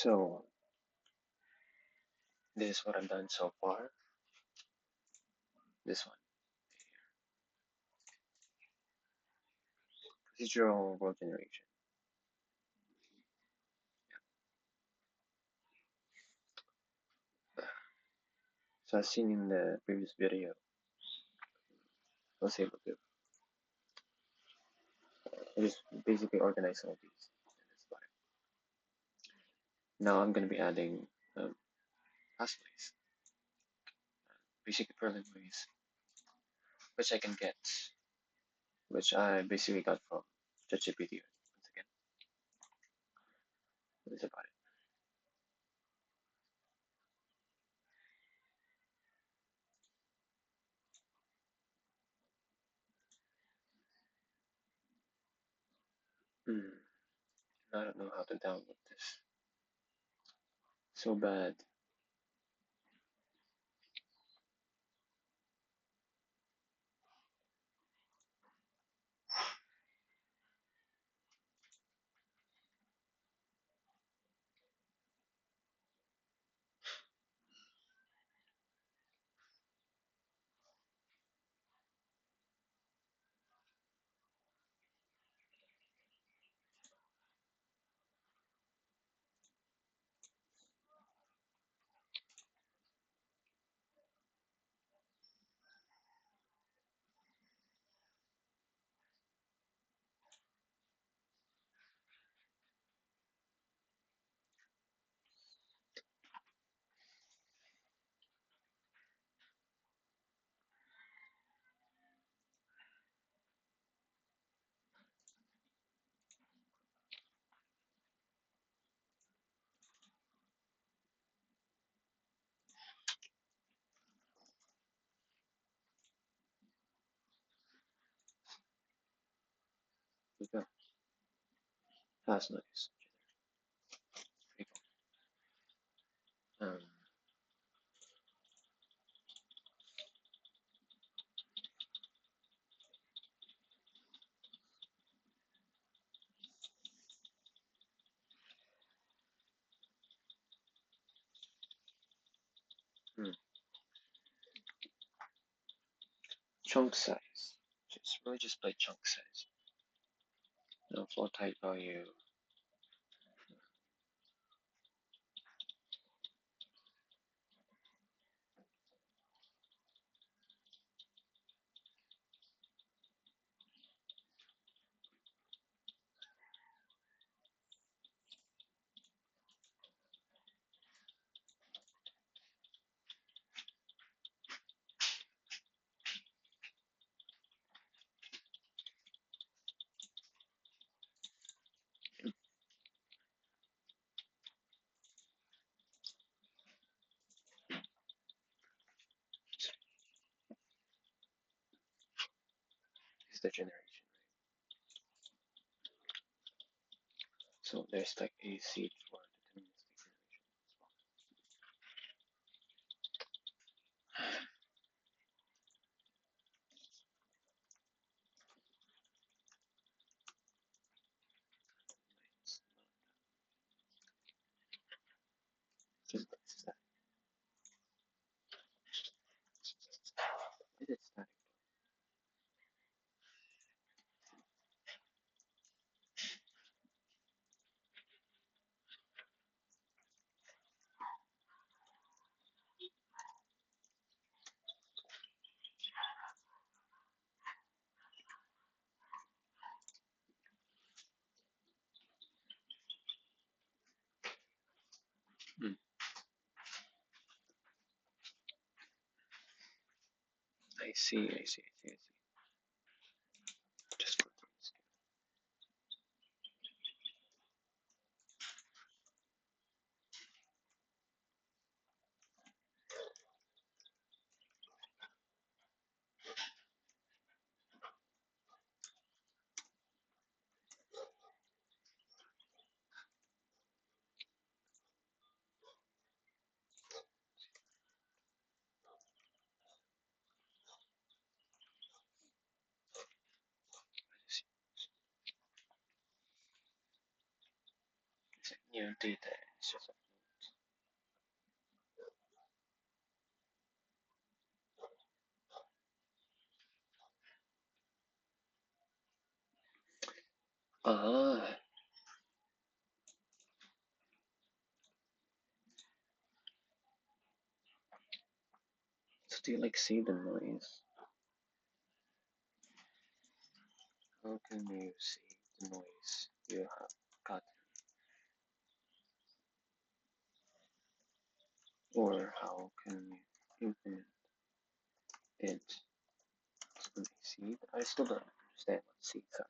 So this is what I've done so far. This one, procedural world generation. So as seen in the previous video, I was able to just basically organize all these in this file. Now I'm going to be adding pathways, basically Perlin Noise, which I can get, which I basically got from ChatGPT once again. That's about it. I don't know how to download this. So bad. Here we go. Fast noise. Pretty cool. Hmm. Chunk size. Just really just play chunk size. No floor type value. Is the generation, right? So there's like a seed for deterministic generation as well. Just like that. It is static. Hmm. I see, I see, I see, I see. Just for this. It's a new data. It's just ah. So do you like see the noise? How can you see the noise you have got, or how can you implement it on a seed? I still don't understand what seeds are.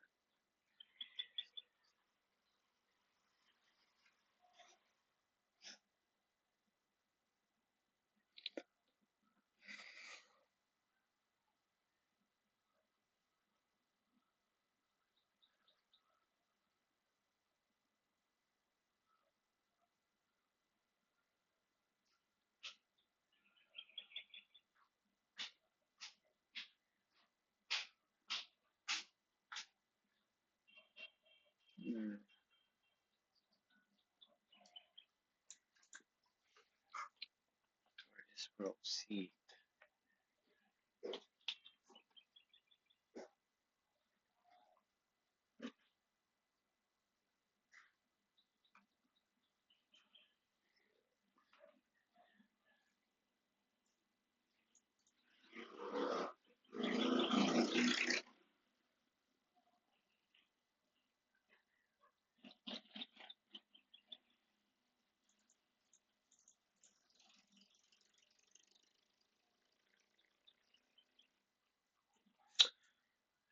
Mm, where is proceed?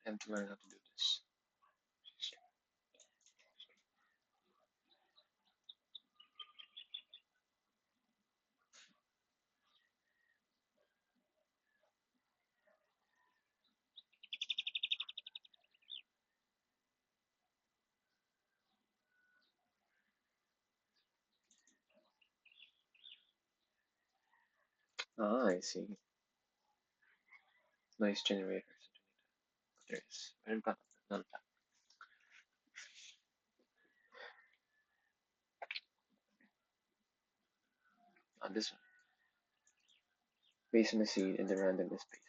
I have to learn how to do this. Ah, I see. Noise generator. There is. I don't got none of that. On this one. Base in the seed and the random is base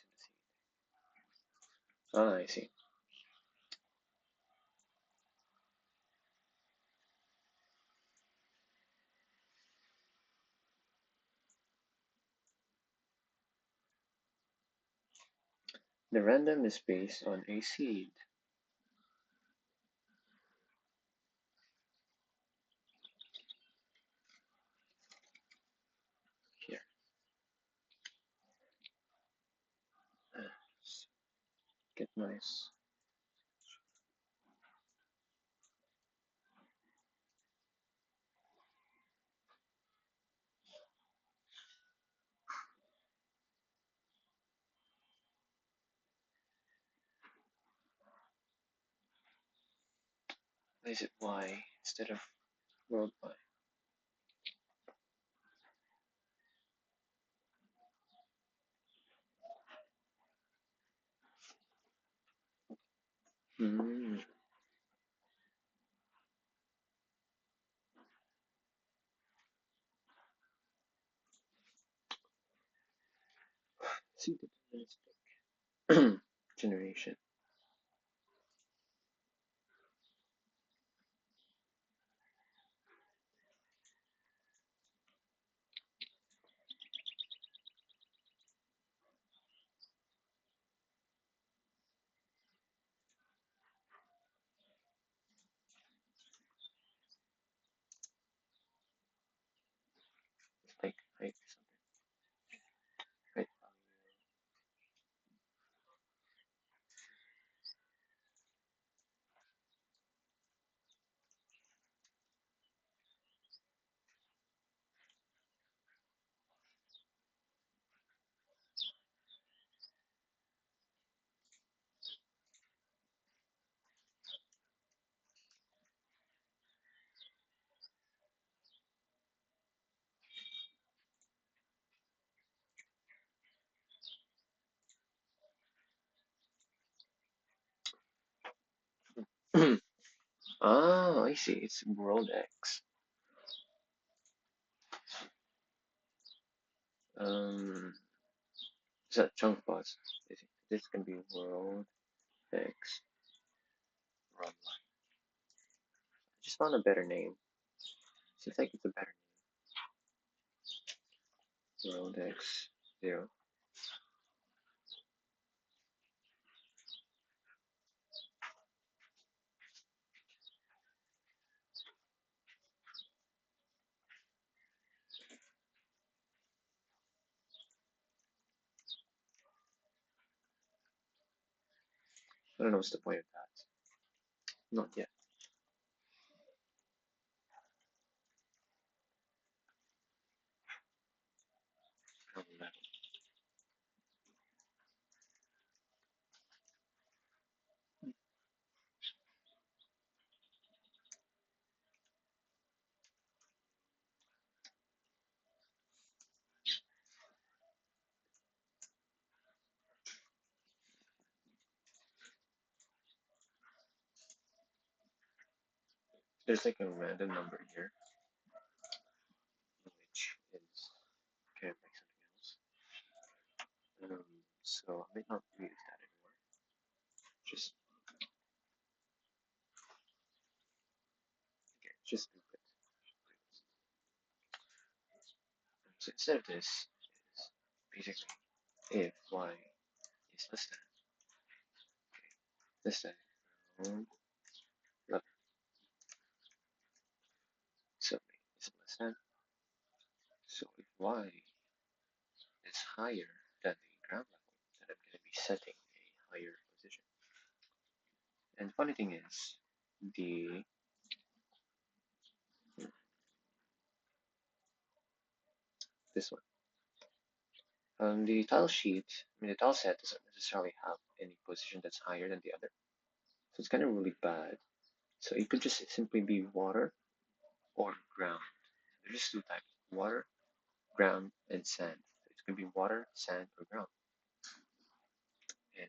in the seed. Ah, I see. The random is based on a seed. Here. Let's get nice. Why is it Y instead of worldwide? Hmm. See the generation. Like height or something. Height. Ah, I see. It's world X. Is that chunk bots? This can be world X run line. I just found a better name. Seems like it's a better name. World X 0. I don't know what's the point of that. Not yet. There's like a random number here, which is kind of like something else. So I might not use that anymore. Just okay, just do it. So instead of this, is basically if y is less than 11, so is less than. So if y is higher than the ground level, then I'm going to be setting a higher position. And the funny thing is, the this one, the tile sheet, the tile set doesn't necessarily have any position that's higher than the other, so it's kind of really bad. So it could just simply be water or ground. There's just two types: water, ground, and sand. So it could be water, sand, or ground. And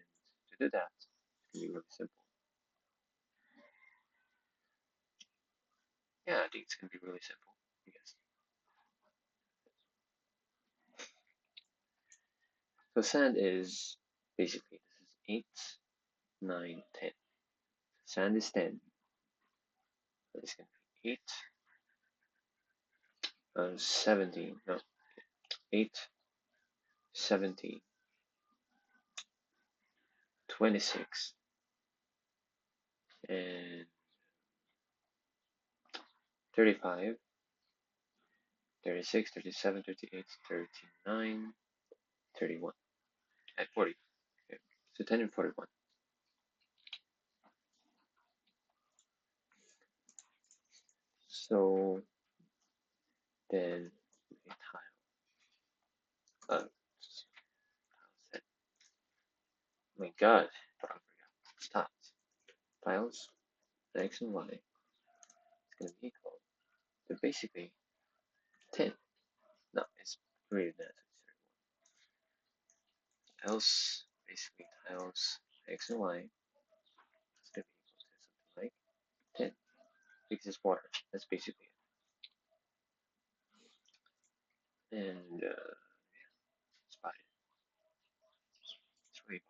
to do that, it can be really simple. Yeah, I think it's gonna be really simple. Yes. So sand is basically this is 8, 9, 10. Sand is 10. So it's gonna be 8, 17. No, 8, 17, 26, and 35, 36, 37, 38, 39, 31, and 40. Okay. So 10 and 41. So then a tile. Set. Oh my god, I forgot. Stop. Tiles, X and Y is going to be equal to basically 10. No, it's greater than that. Else, basically tiles X and Y is going to be equal to something like 10 because it's water. That's basically it. And that's about it. That's really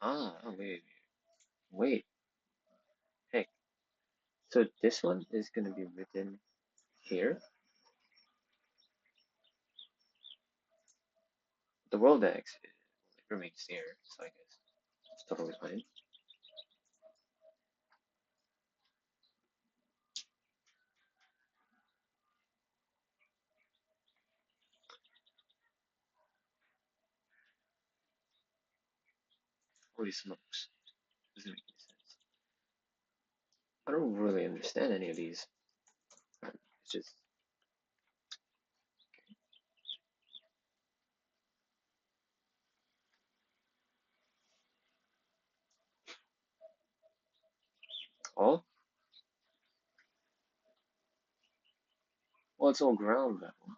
about it. Oh, wait. Heck. So this one is going to be written here. The world X it remains here, so I guess it's totally fine. Holy smokes. Doesn't make any sense. I don't really understand any of these. It's just all. Well, it's all ground level.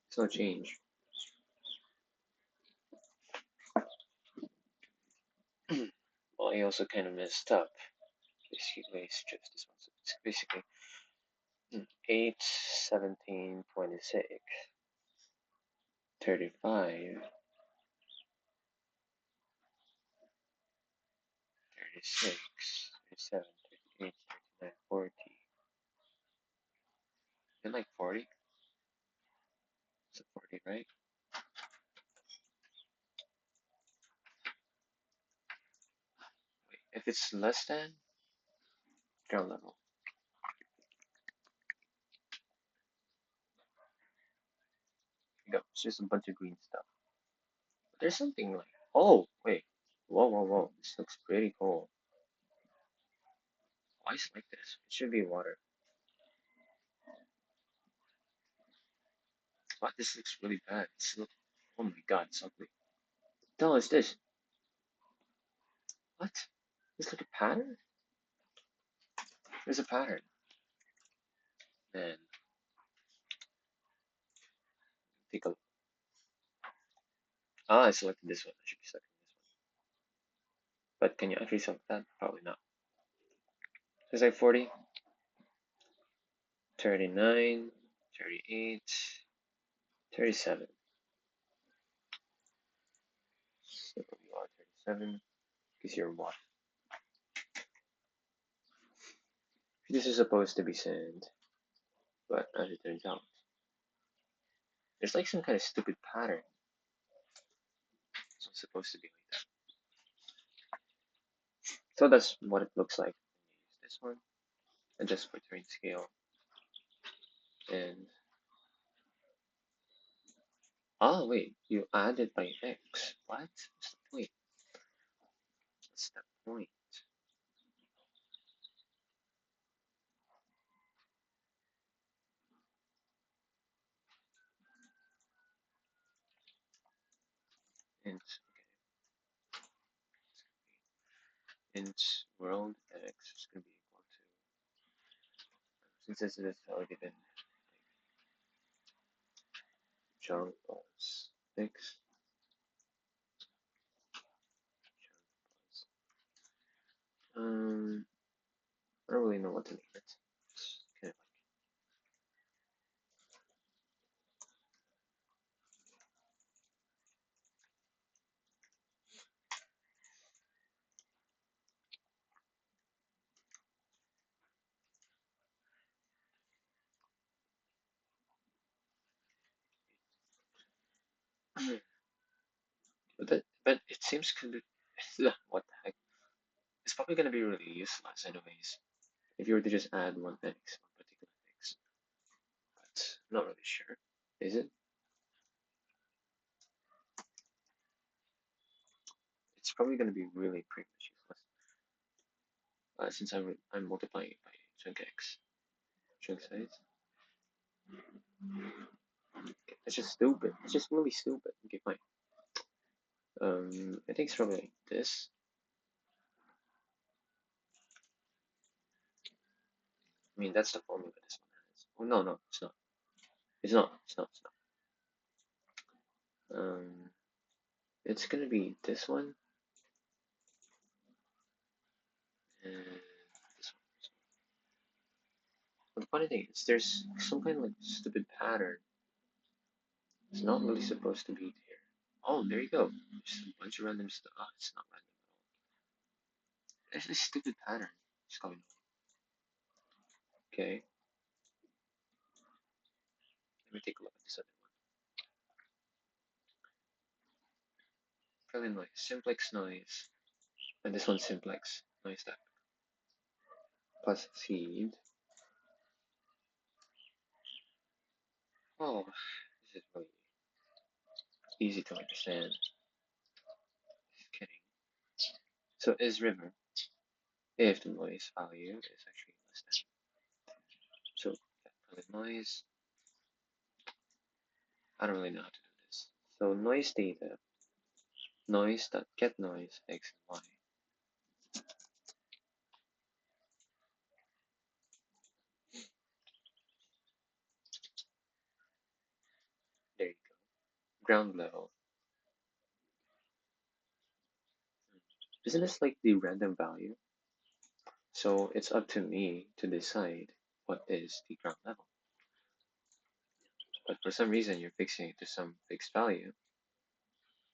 It's no change. Well, I also kind of messed up. Basically, it's just this one. So it's basically 8, 17, 26, 35, 36, 37, 38, 39, 40. And like 40? It's a 40, right? Wait, if it's less than ground level, go. It's just a bunch of green stuff. But there's something like, oh, wait. Whoa, whoa, whoa. This looks pretty cool. Why is it like this? It should be water. What? This looks really bad. Oh my god, it's ugly. What the hell is this? What? It's like a pattern? There's a pattern. Man, take a look. Ah, I selected this one. I should be selecting this one. But can you actually select that? Probably not. It's like 40, 39, 38, 37. So you are 37 because you're what? This is supposed to be sand, but as it turns out, there's like some kind of stupid pattern. It's not supposed to be like that. So that's what it looks like. Use this one, adjust for terrain scale, and oh wait, you added by X. What? What's the point? What's the point? Int, okay. Int world X is gonna be equal to, since this is already been chunk plus X, chunk plus, I don't really know what to name it. It's kind of like, but it seems kind of, what the heck? It's probably gonna be really useless anyways if you were to just add one X, one particular X. But I'm not really sure. Is it? It's probably gonna be really pretty much useless. Since I'm multiplying it by chunk X, chunk size. It's just stupid. It's just really stupid. Okay, fine. I think it's probably like this. I mean, that's the formula this one has. Oh no, no, it's not. It's not. It's not. It's not. It's gonna be this one and this one. But the funny thing is, there's some kind of like stupid pattern. It's not really supposed to be there. Oh, there you go. Just a bunch of random stuff. Oh, it's not random at all. There's this stupid pattern. It's going on. Okay, let me take a look at this other one. Perlin Noise, Simplex Noise, and this one's Simplex Noise Type plus Seed. Oh, this is really easy to understand. Just kidding. So is river if the noise value is actually less than. So Perlin Noise. I don't really know how to do this. So noise data, noise dot get noise x and y. There you go. Ground level. Isn't this like the random value? So it's up to me to decide what is the ground level. But for some reason, you're fixing it to some fixed value.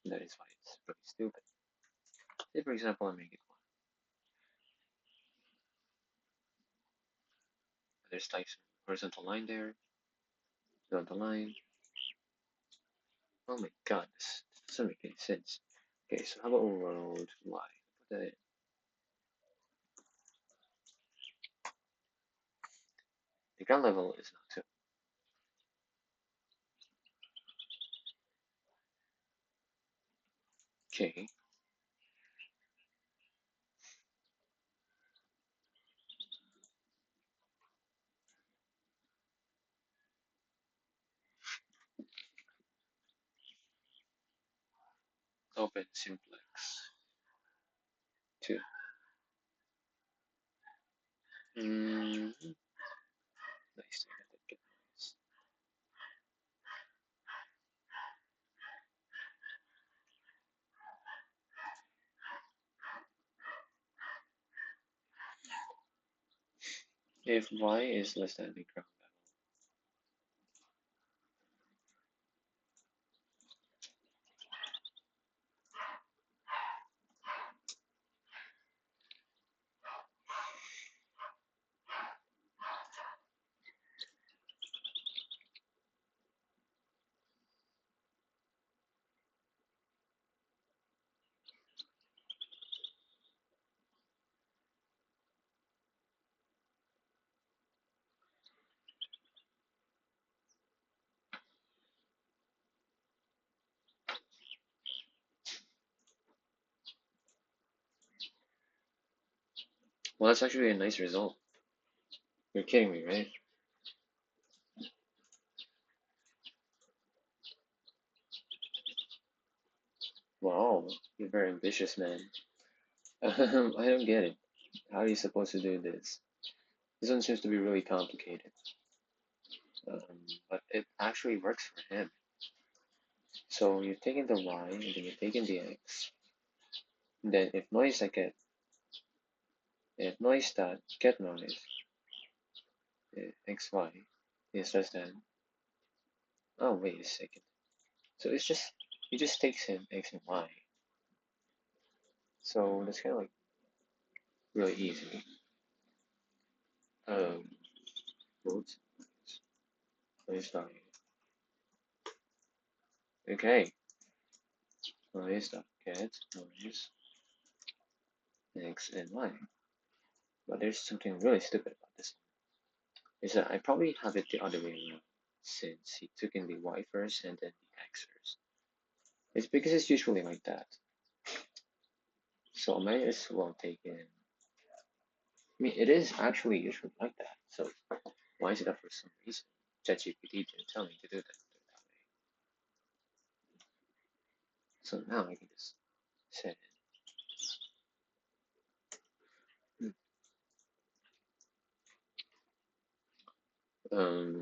And that is why it's really stupid. Say, for example, I make it 1. There's like some horizontal line there, horizontal line. Oh my god, this doesn't make any sense. Okay, so how about overload y? Put that in. The ground level is not 2. Okay, open simplex 2. Nice. Get nice. If y is less than the ground level. Well, that's actually a nice result. You're kidding me, right? Wow, you're very ambitious, man. I don't get it. How are you supposed to do this? This one seems to be really complicated. But it actually works for him. So you're taking the y, and then you're taking the x. And then if noise dot get noise xy is less than. Oh wait a second. So it's just he just takes in x and y. So that's kind of like really easy. Um, Notes noise dot. Okay, noise dot get noise x and y. But there's something really stupid about this. Is that I probably have it the other way around, since he took in the y first and then the x first. It's because it's usually like that. So I might as well take in. I mean, it is actually usually like that. So why is it up for some reason? ChatGPT didn't tell me to do that way. So now I can just set it.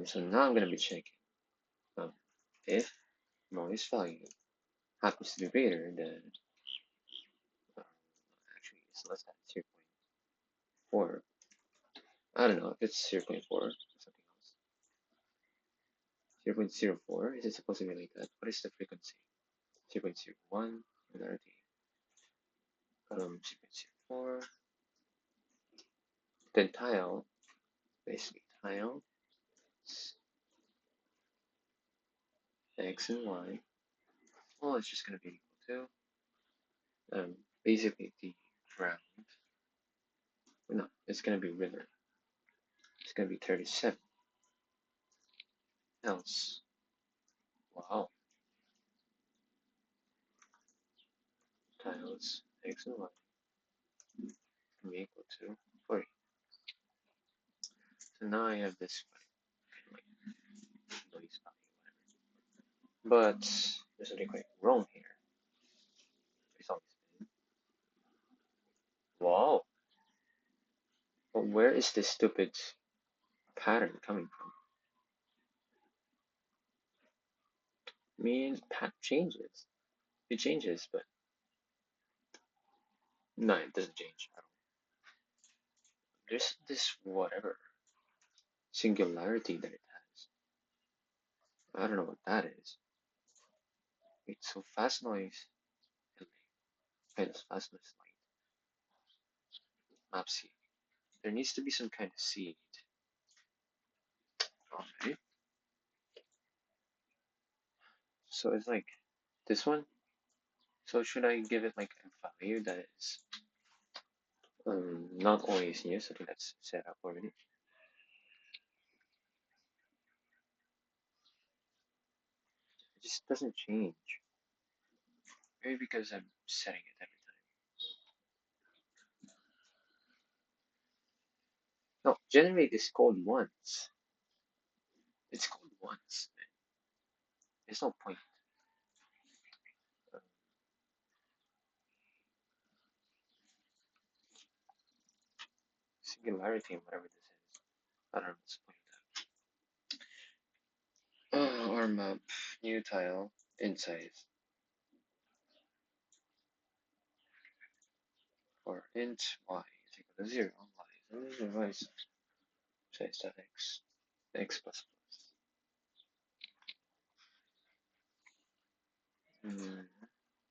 So now I'm gonna be checking um, if noise value happens to be greater than actually it's less than 0.4. I don't know if it's 0.4 or something else. 0.04, is it supposed to be like that? What is the frequency? 0.01, another 0.04. Then tile, basically tile, x and y. Well, it's just gonna be equal to basically the ground. No, it's gonna be river. It's gonna be 37. Else, wow, tiles x and y can be equal to 40. So now I have this like noise value, whatever. But there's something quite wrong here. It's always been. Wow, but where is this stupid pattern coming from? I mean, pattern changes. It changes, but no, it doesn't change at all. There's this whatever. singularity that it has. I don't know what that is. It's so fast noise. It's fast noise light. Map seed. There needs to be some kind of seed. Okay. So it's like this one. So should I give it like a value that is not always used? I think that's set up already. It just doesn't change. Maybe because I'm setting it every time. No, generate is called once. It's called once. There's no point. Uh, Singularity and whatever this is. I don't know what's the point of that. Or map, new tile, insize, or int y is equal to 0. Y is size dot x plus plus. Mm.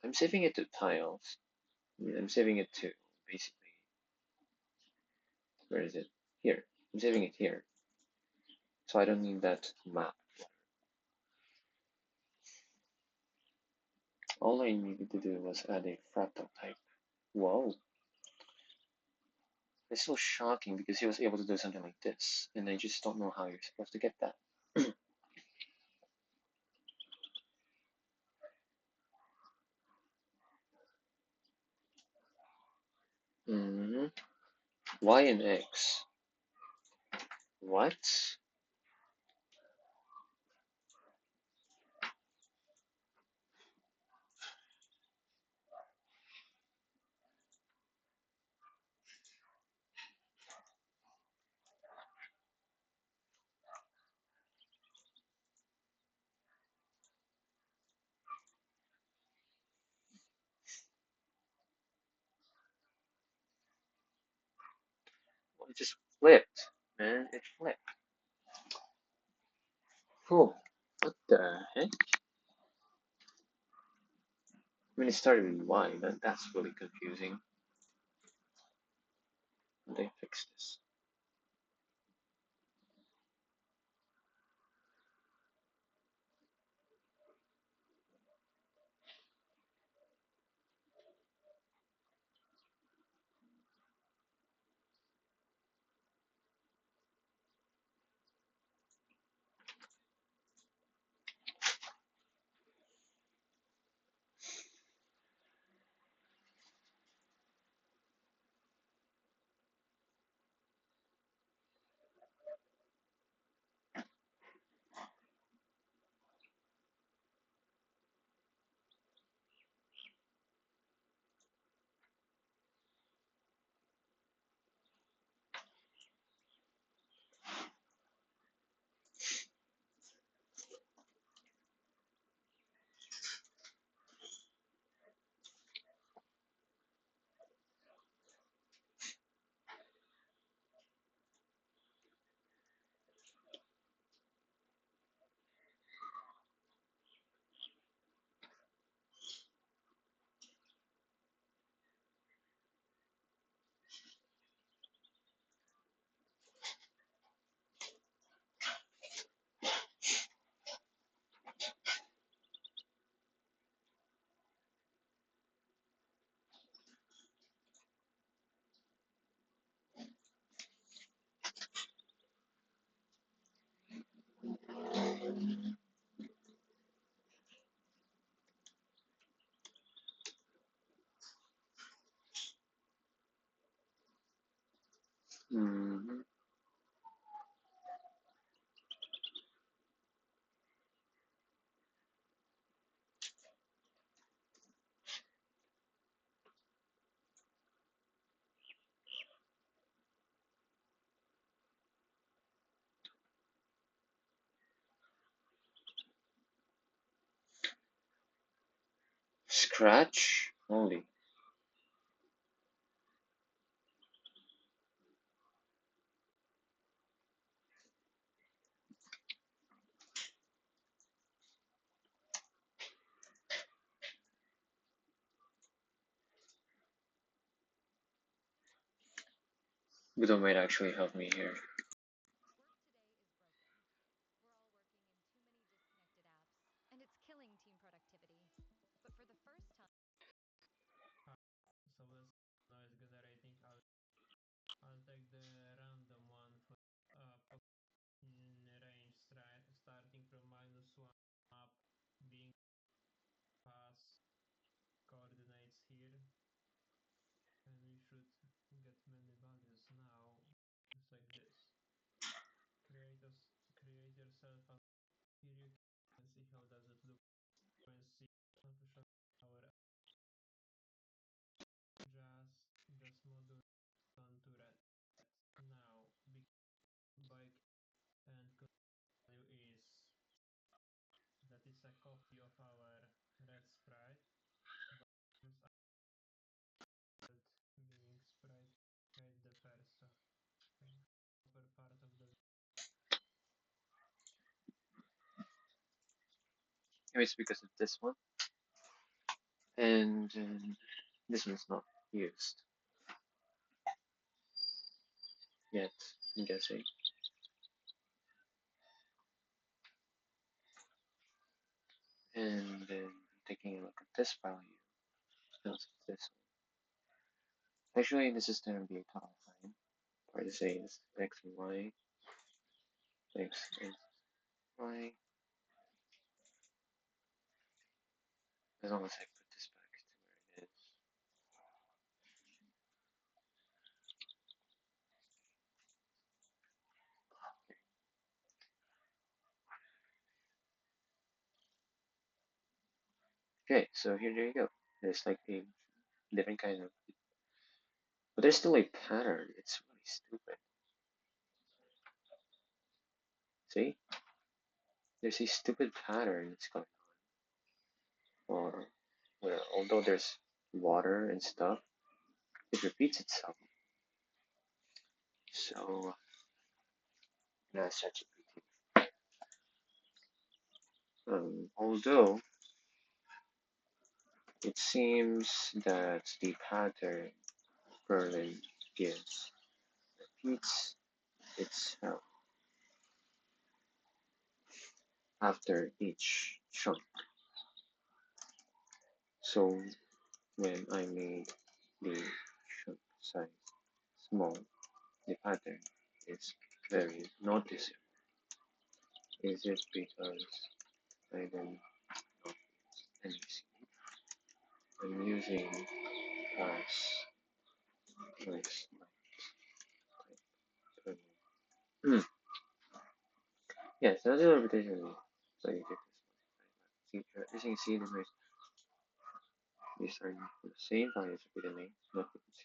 I'm saving it to tiles. I'm saving it to basically, where is it? Here. I'm saving it here. So I don't need that map. All I needed to do was add a fractal type. Whoa. It's so shocking because he was able to do something like this, and I just don't know how you're supposed to get that. Mm-hmm. Y and X. What? Well, it just flipped, man. It flipped. Cool. What the heck? I mean, it started with Y. That's really confusing. They fixed this. Mm-hmm. Scratch? Holy. Budo might actually help me here. So let's noise gather. I think I'll take the random one for range starting from -1 up, being pass coordinates here, and we should get many values now. It's like this. Create yourself a here you can see how does it look. Frequency our just module onto red. Now bike and value is that is a copy of our red sprite, but being sprite right the first so upper part of the Maybe it's because of this one, and this one's not used yet, I'm guessing. And then taking a look at this value, this one. Actually, this is going to be a top line. Or to say is x and y, x and y. As long as I put this back to where it is. Okay, so here you go. There's like a different kind of, but there's still a pattern. It's really stupid. See, there's a stupid pattern that's going on. Or where although there's water and stuff, it repeats itself. So that's ChatGPT. Although it seems that the pattern Perlin gives repeats itself after each chunk. So when I made the chunk size small, the pattern is very noticeable. Is it because I don't notice any seed? I'm using as nice type. Hmm. Yes, that's a repetition. So you get this one. As you can see, these are the same values repeatedly, not continuous.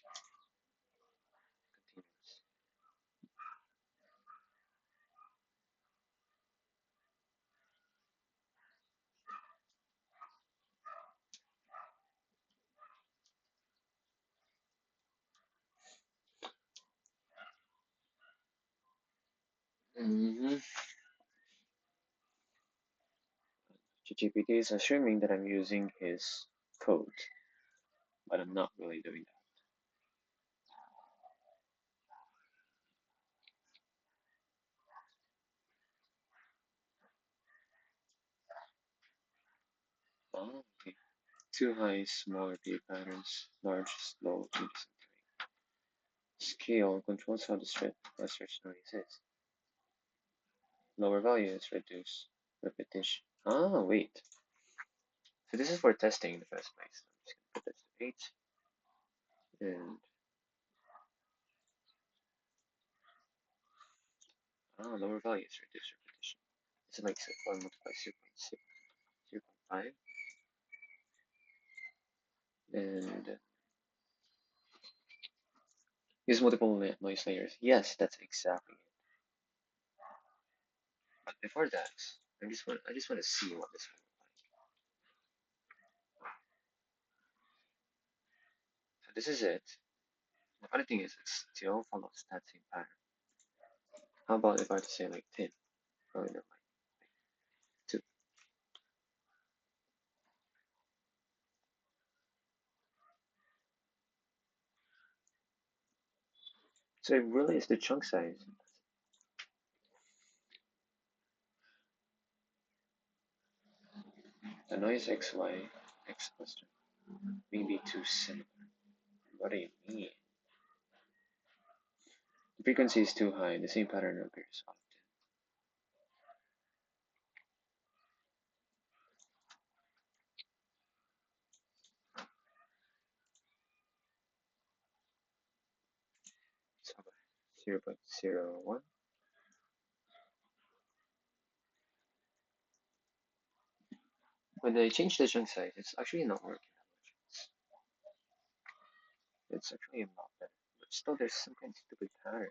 Mm-hmm. ChatGPT is assuming that I'm using his code, but I'm not really doing that. Oh, okay. Too high, smaller P patterns, large, slow, indecent. Scale controls how the search noise is. Lower values reduce repetition. Ah, wait. So this is for testing in the first place. I'm just gonna put this to 8, and lower values reduce repetition. It's like 1 multiply 0.6, 0.5, and use multiple noise layers. Yes, that's exactly it. But before that, I just want to see what this will look like. So this is it. The funny thing is, it still follows that same pattern. How about if I were to say like 10? Probably not like 2. So it really is the chunk size. The noise XY, X cluster, may be too similar. What do you mean? The frequency is too high, the same pattern appears often. So 0.01. When I change the chunk size, it's actually not working that much. It's actually a lot better. But still, there's some kind of stupid pattern.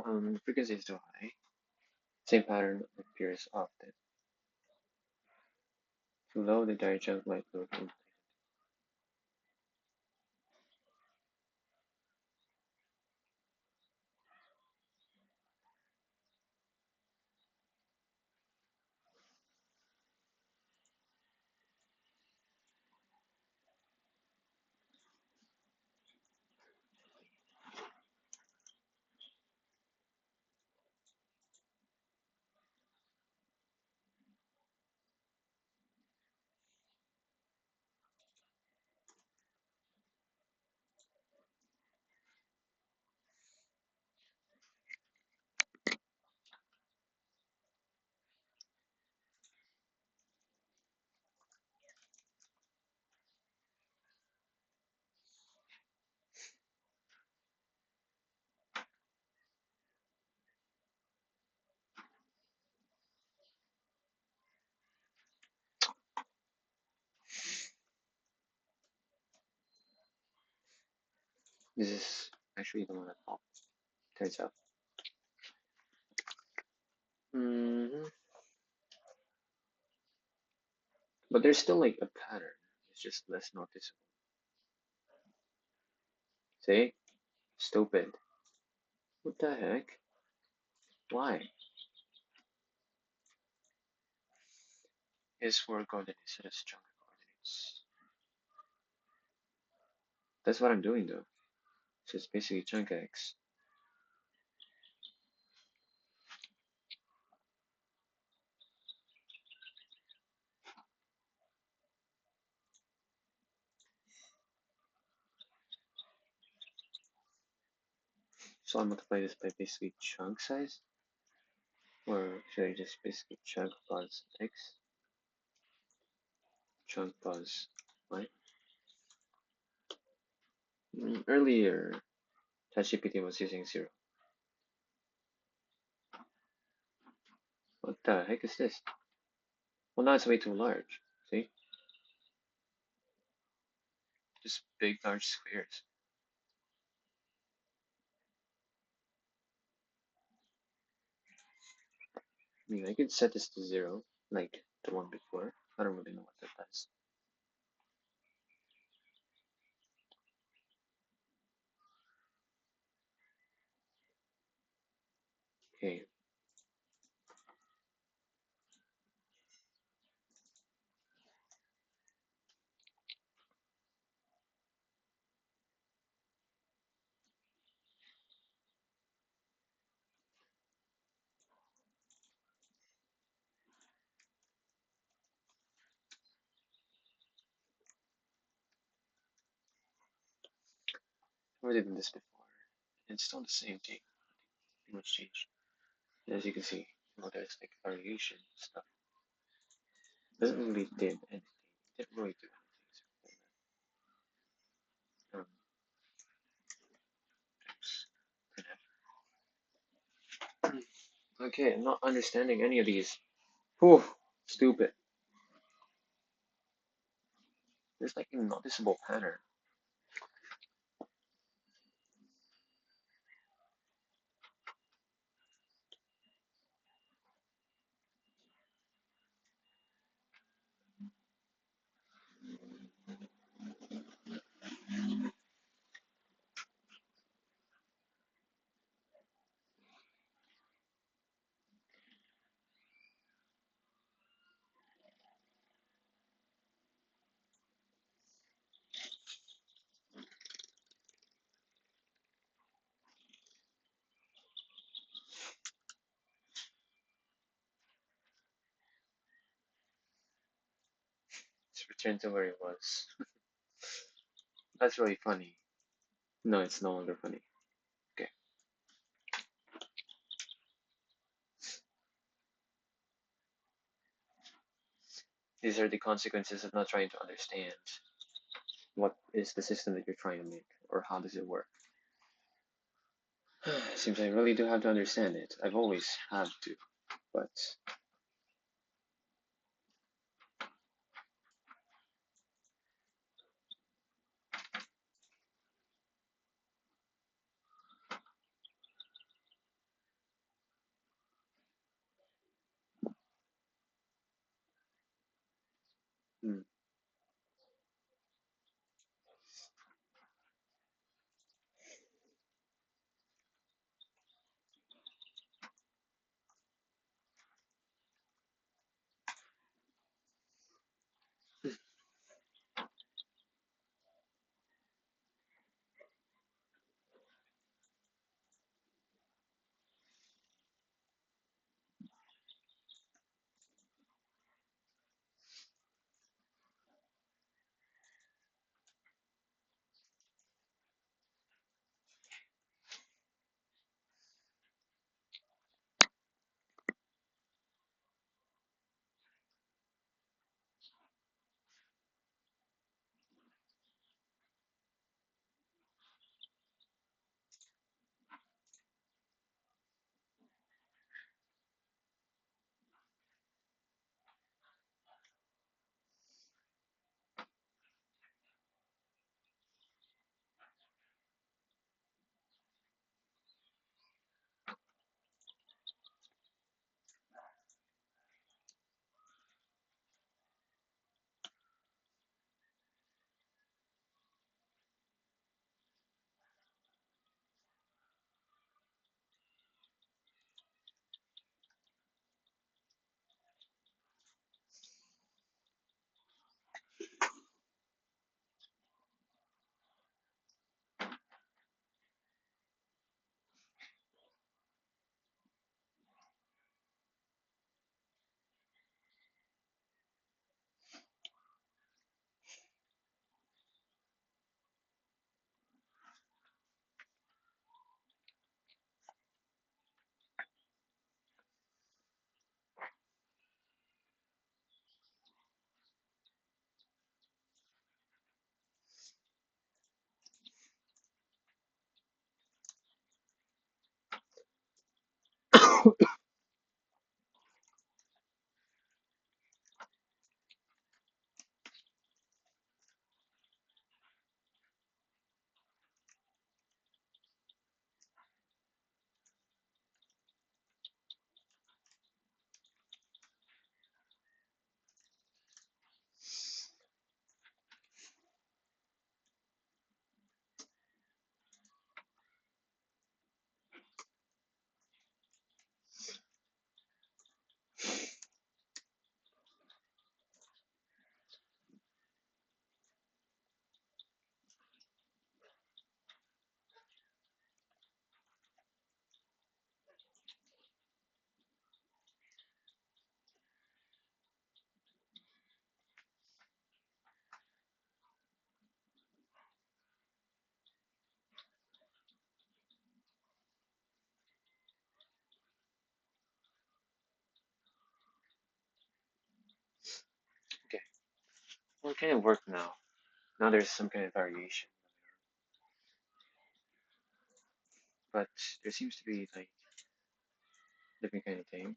The frequency is too high. Same pattern appears often. Too low, the entire chunk might look inflated. This is actually the one that popped, turns out. hmm But there's still like a pattern. It's just less noticeable. See? Stupid. What the heck? Why? Is for coordinates instead of chunk coordinates. That's what I'm doing though. So it's basically chunk X. So I multiply this by basically chunk size? Or should I just basically chunk plus X? Chunk plus Y? Earlier, ChatGPT was using 0. What the heck is this? Well, now it's way too large. See? Just big, large squares. I mean, I could set this to 0, like the one before. I don't really know what that does. Okay, I've already done this before. It's still the same thing. Nothing much changed. And as you can see, there's like variation stuff. Doesn't really did anything. Didn't really do anything. Um, okay, I'm not understanding any of these. Whew, stupid. There's like a noticeable pattern. returned to where it was. That's really funny. No, it's no longer funny. Okay. These are the consequences of not trying to understand what is the system that you're trying to make or how does it work. Seems I really do have to understand it. I've always had to, but hmm. Okay. Well, it kind of worked now. Now there's some kind of variation, but there seems to be like different kind of thing.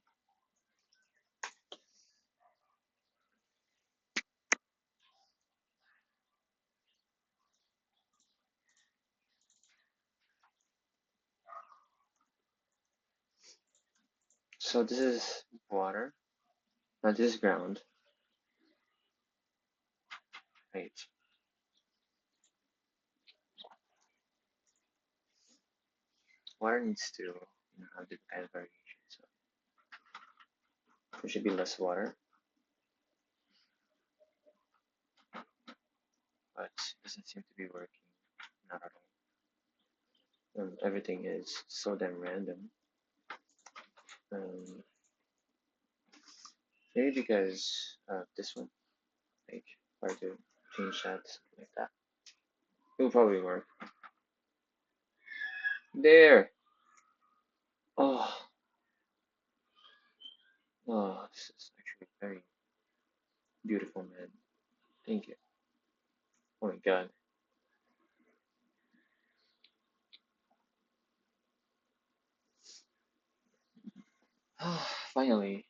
So this is water. Now this is ground. Right. Water needs to have different kind of variation. So there should be less water, but it doesn't seem to be working. Not at all. Everything is so damn random. Um, Maybe because of this one, right? Try to change that like that. It will probably work. There. Oh, oh, this is actually very beautiful, man. Thank you. Oh my God. Finally.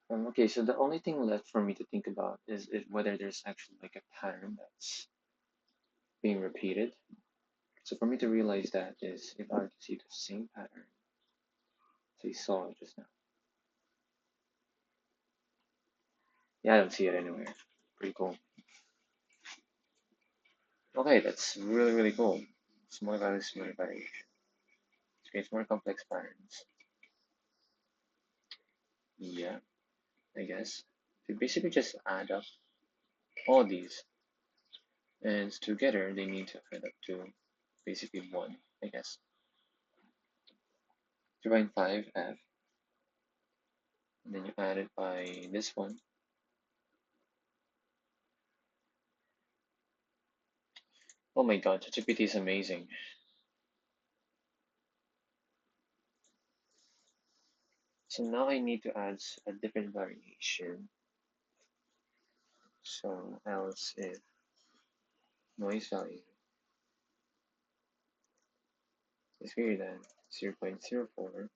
Okay, so the only thing left for me to think about is whether there's actually like a pattern that's being repeated. So for me to realize that is if I were to see the same pattern as I saw just now. Yeah, I don't see it anywhere. Pretty cool. Okay, that's really, really cool. Smaller values, smaller variation. It creates more complex patterns. Yeah, I guess. So basically just add up all these, and together they need to add up to basically one, I guess. 0.5f, and then you add it by this one. Oh my god, ChatGPT is amazing. So now I need to add a different variation. So else if noise value is greater than 0.04,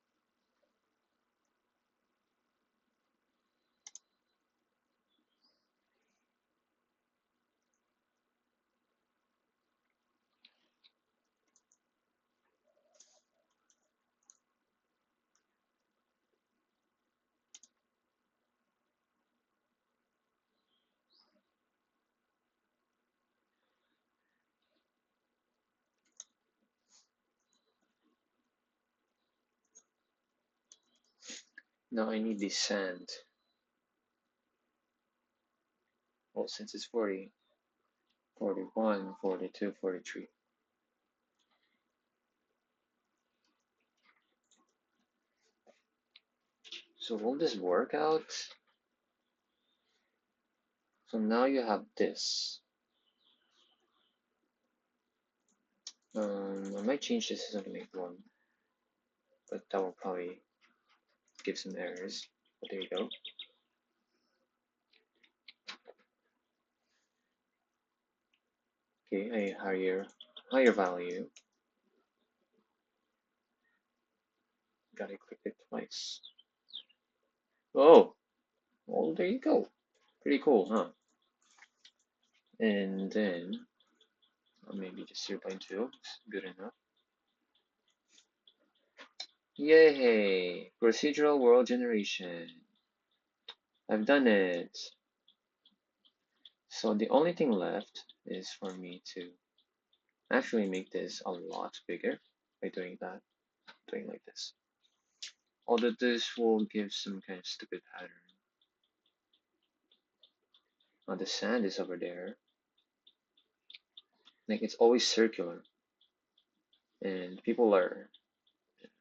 now I need the sand. Well, since it's 40, 41, 42, 43. So will this work out? So now you have this. I might change this to something like 1, but that will probably give some errors. But there you go. Okay, a higher value. Gotta click it twice. Oh, well, there you go. Pretty cool, huh? And then maybe just 0.2. Good enough. Yay! Procedural world generation. I've done it. So the only thing left is for me to actually make this a lot bigger by doing that, doing like this. Although this will give some kind of stupid pattern. Now the sand is over there. Like it's always circular, and people are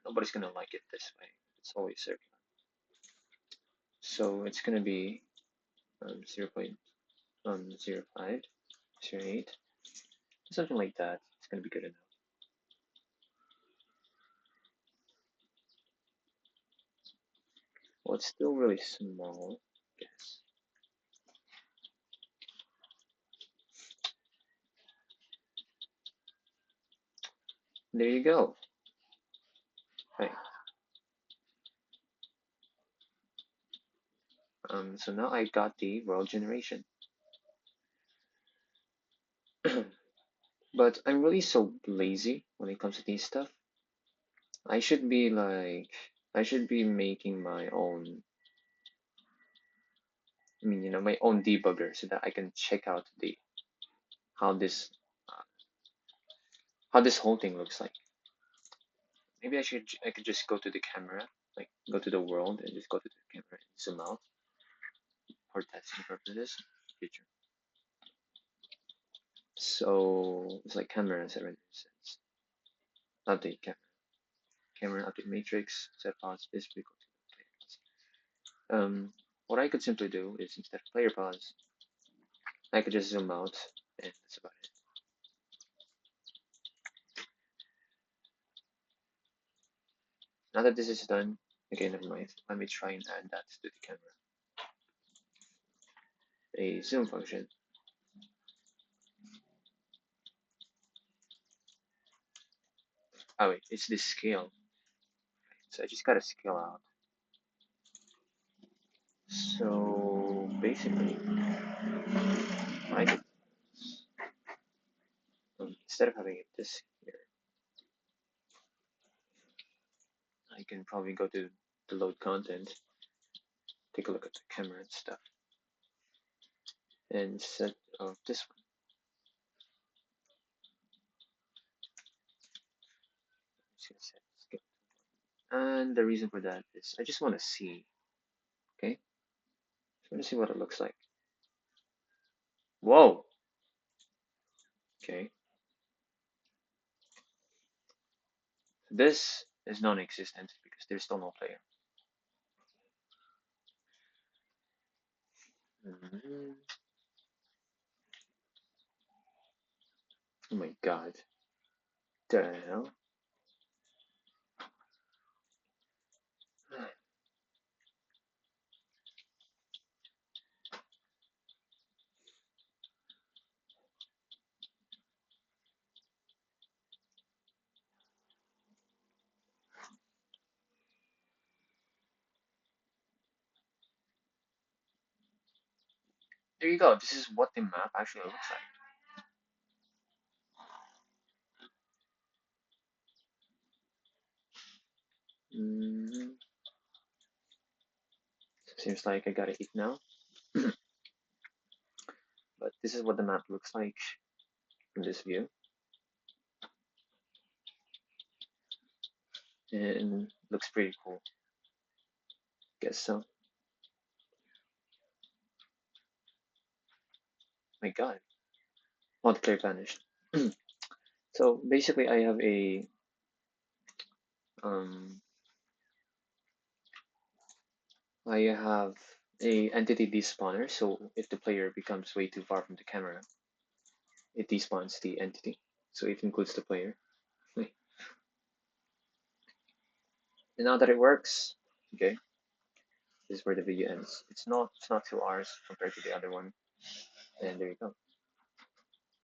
nobody's gonna like it this way. It's always circular. So it's gonna be 0.05, 0.08, something like that. It's gonna be good enough. Well, it's still really small, I guess. There you go. Right. So now I got the world generation. But I'm really so lazy when it comes to these stuff. I should be like, I should be making my own, my own debugger so that I can check out the how this uh, how this whole thing looks like. Maybe I could just go to the camera, like go to the world and just go to the camera and zoom out for testing purposes. Future. So it's like camera 7 cents. Update camera. Camera update matrix. Set pause. Is equal to player pause. What I could simply do is instead of player pause, I could just zoom out, and that's about it. Now that this is done, okay, never mind. Let me try and add that to the camera. A zoom function. Oh wait, it's the scale. So I just gotta scale out. So basically, I could, instead of having it this here, I can probably go to the load content, take a look at the camera and stuff, and set this one. Just gonna set scale. And the reason for that is I just want to see, okay? Just want to see what it looks like. Whoa! Okay. This is non-existent because there's still no player. Mm-hmm. Oh my god. The hell? There you go. This is what the map actually looks like. Mm-hmm. Seems like I gotta eat now. But this is what the map looks like from this view. And looks pretty cool. Guess so. My god. Multiplayer vanished. So basically I have a um I have a entity despawner, so if the player becomes way too far from the camera, it despawns the entity. So it includes the player. And now that it works, okay, this is where the video ends. It's not 2 hours compared to the other one. And there you go.